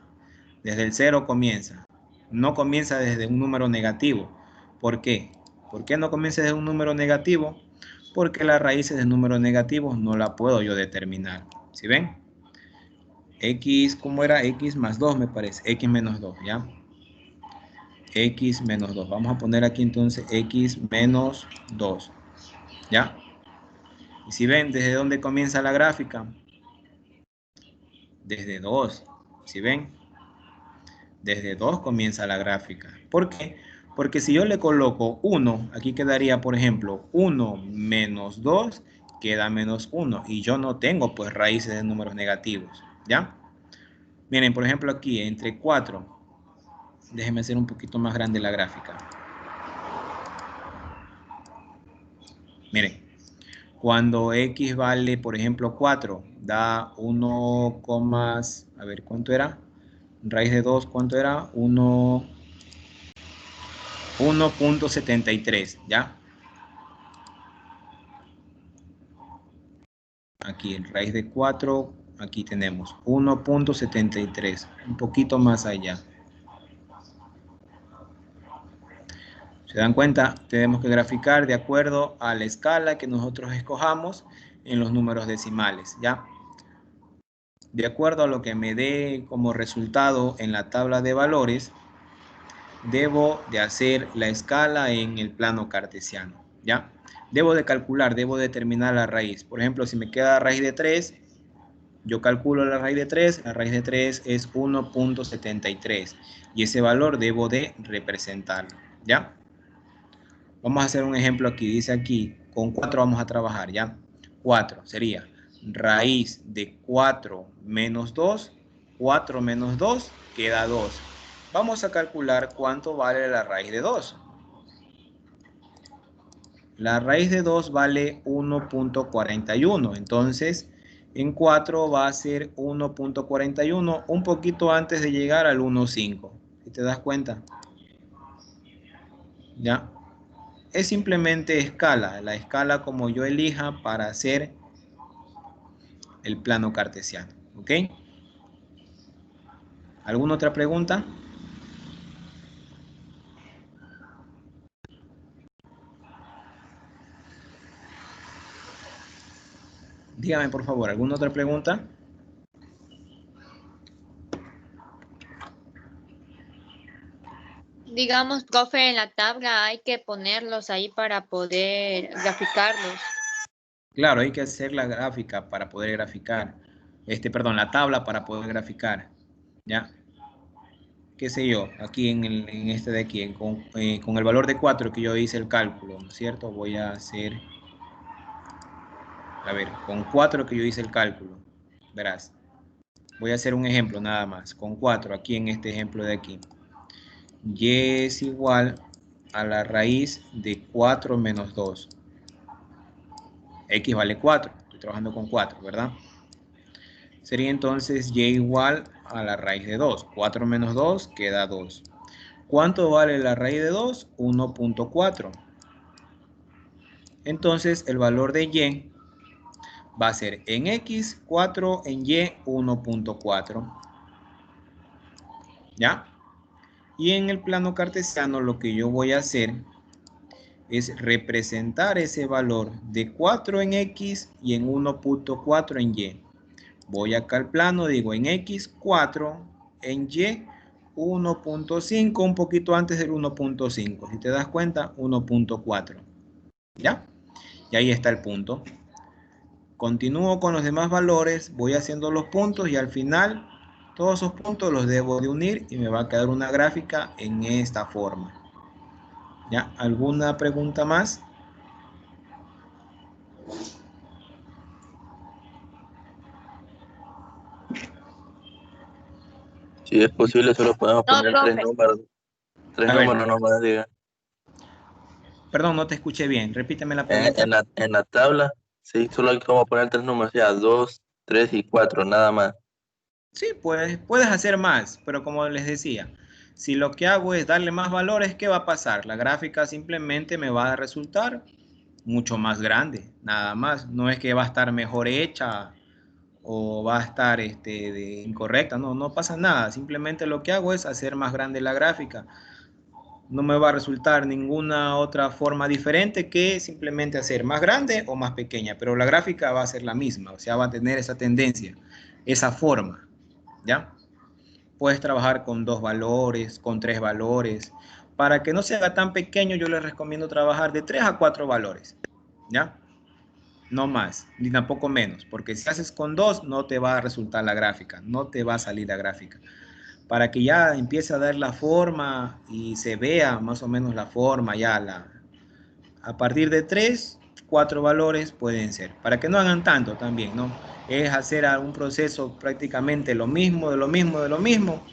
desde el 0 comienza. No comienza desde un número negativo. ¿Por qué? ¿Por qué no comienza desde un número negativo? Porque las raíces de números negativos no la puedo yo determinar. ¿Sí ven? X, ¿cómo era? X más 2 me parece. X menos 2, ¿ya? X menos 2. Vamos a poner aquí entonces X menos 2. ¿Ya? Y si ven, ¿desde dónde comienza la gráfica? Desde 2. ¿Sí ven? Desde 2 comienza la gráfica. ¿Por qué? Porque si yo le coloco 1, aquí quedaría, por ejemplo, 1 menos 2, queda menos 1. Y yo no tengo, pues, raíces de números negativos. ¿Ya? Miren, por ejemplo, aquí, entre 4. Déjenme hacer un poquito más grande la gráfica. Miren. Cuando x vale, por ejemplo, 4, da 1, a ver, ¿cuánto era? Raíz de 2, ¿cuánto era? 1,73, ¿ya? Aquí, en raíz de 4, aquí tenemos 1,73, un poquito más allá. ¿Se dan cuenta? Tenemos que graficar de acuerdo a la escala que nosotros escojamos en los números decimales, ¿ya? De acuerdo a lo que me dé como resultado en la tabla de valores, debo de hacer la escala en el plano cartesiano, ¿ya? Debo de calcular, debo determinar la raíz. Por ejemplo, si me queda raíz de 3, yo calculo la raíz de 3 es 1,73 y ese valor debo de representarlo, ¿ya? Vamos a hacer un ejemplo aquí, dice aquí, con 4 vamos a trabajar, ¿ya? 4 sería raíz de 4 menos 2, 4 menos 2 queda 2. Vamos a calcular cuánto vale la raíz de 2. La raíz de 2 vale 1,41, entonces en 4 va a ser 1,41, un poquito antes de llegar al 1,5. ¿Sí te das cuenta? ¿Ya? Es simplemente escala, la escala como yo elija para hacer el plano cartesiano. ¿Ok? ¿Alguna otra pregunta? Dígame por favor, ¿alguna otra pregunta? Digamos, profe, en la tabla hay que ponerlos ahí para poder graficarlos. Claro, hay que hacer la gráfica para poder graficar. Perdón, la tabla para poder graficar. ¿Ya? Qué sé yo, aquí en este de aquí, con el valor de 4 que yo hice el cálculo, ¿no es cierto? Voy a hacer, a ver, con 4 que yo hice el cálculo, verás. Voy a hacer un ejemplo nada más, con 4 aquí en este ejemplo de aquí. Y es igual a la raíz de 4 menos 2. X vale 4. Estoy trabajando con 4, ¿verdad? Sería entonces y igual a la raíz de 2. 4 menos 2 queda 2. ¿Cuánto vale la raíz de 2? 1.4. Entonces el valor de y va a ser en x 4, en y 1.4. ¿Ya? Y en el plano cartesiano lo que yo voy a hacer es representar ese valor de 4 en x y en 1.4 en y. Voy acá al plano, digo en x 4, en y 1.5, un poquito antes del 1.5. Si te das cuenta, 1.4. ¿Ya? Y ahí está el punto. Continúo con los demás valores, voy haciendo los puntos y al final todos esos puntos los debo de unir y me va a quedar una gráfica en esta forma. ¿Ya? ¿Alguna pregunta más? Si es posible, solo podemos No, poner tres profe. números. Tres A ver, números nomás, diga. perdón, no te escuché bien. Repíteme la pregunta. En la tabla, sí, solo hay como poner tres números, ya, 2, 3 y 4, nada más. Sí, puedes hacer más, pero como les decía, si lo que hago es darle más valores, ¿qué va a pasar? La gráfica simplemente me va a resultar mucho más grande, nada más. No es que va a estar mejor hecha o va a estar incorrecta, no, no pasa nada. Simplemente lo que hago es hacer más grande la gráfica. No me va a resultar ninguna otra forma diferente que simplemente hacer más grande o más pequeña, pero la gráfica va a ser la misma, o sea, va a tener esa tendencia, esa forma, ¿ya? Puedes trabajar con 2 valores, con 3 valores. Para que no se haga tan pequeño, yo les recomiendo trabajar de 3 a 4 valores, ¿ya? No más, ni tampoco menos, porque si haces con 2, no te va a resultar la gráfica, no te va a salir la gráfica. Para que ya empiece a dar la forma y se vea más o menos la forma, a partir de 3, 4 valores pueden ser. Para que no hagan tanto también, ¿no? Es hacer un proceso prácticamente lo mismo, de lo mismo, de lo mismo,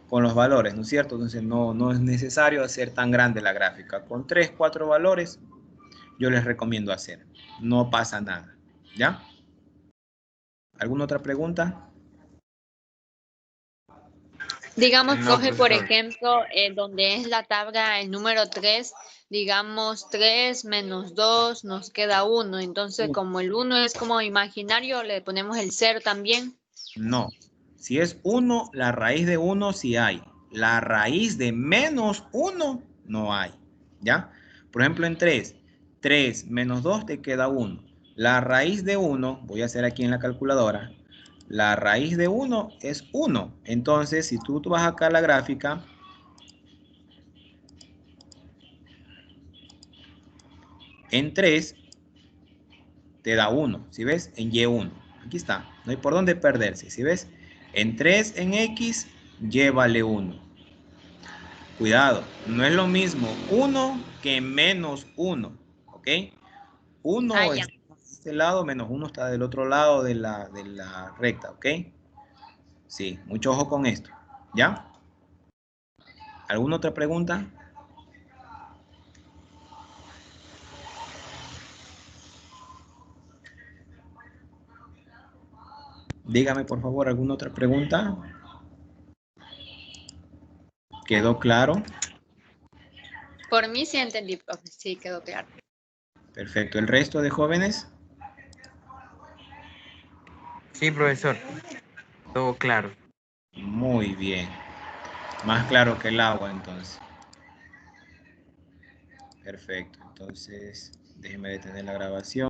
con los valores, ¿no es cierto? Entonces no es necesario hacer tan grande la gráfica. Con 3, 4 valores yo les recomiendo hacer. No pasa nada, ¿ya? ¿Alguna otra pregunta? Digamos, No, profe, por profesor. ejemplo, donde es la tabla, el número 3, digamos 3 menos 2 nos queda 1. Entonces, como el 1 es como imaginario, le ponemos el 0 también. No. Si es 1, la raíz de 1 sí hay. La raíz de menos 1 no hay, ¿ya? Por ejemplo, en 3, 3 menos 2 te queda 1. La raíz de 1, voy a hacer aquí en la calculadora, la raíz de 1 es 1. Entonces, si tú vas acá a la gráfica, en 3 te da 1, ¿sí ves? En Y1. Aquí está, no hay por dónde perderse, ¿sí ves? En 3 en X, Y vale 1. Cuidado, no es lo mismo 1 que menos 1, ¿ok? Ah, 1 ya. está de este lado, menos 1 está del otro lado de la recta, ¿ok? Sí, mucho ojo con esto, ¿ya? ¿Alguna otra pregunta? Dígame, por favor, ¿alguna otra pregunta? ¿Quedó claro? Por mí sí entendí, profe, sí quedó claro. Perfecto. ¿El resto de jóvenes? Sí, profesor. Todo claro. Muy bien. Más claro que el agua, entonces. Perfecto. Entonces, déjeme detener la grabación.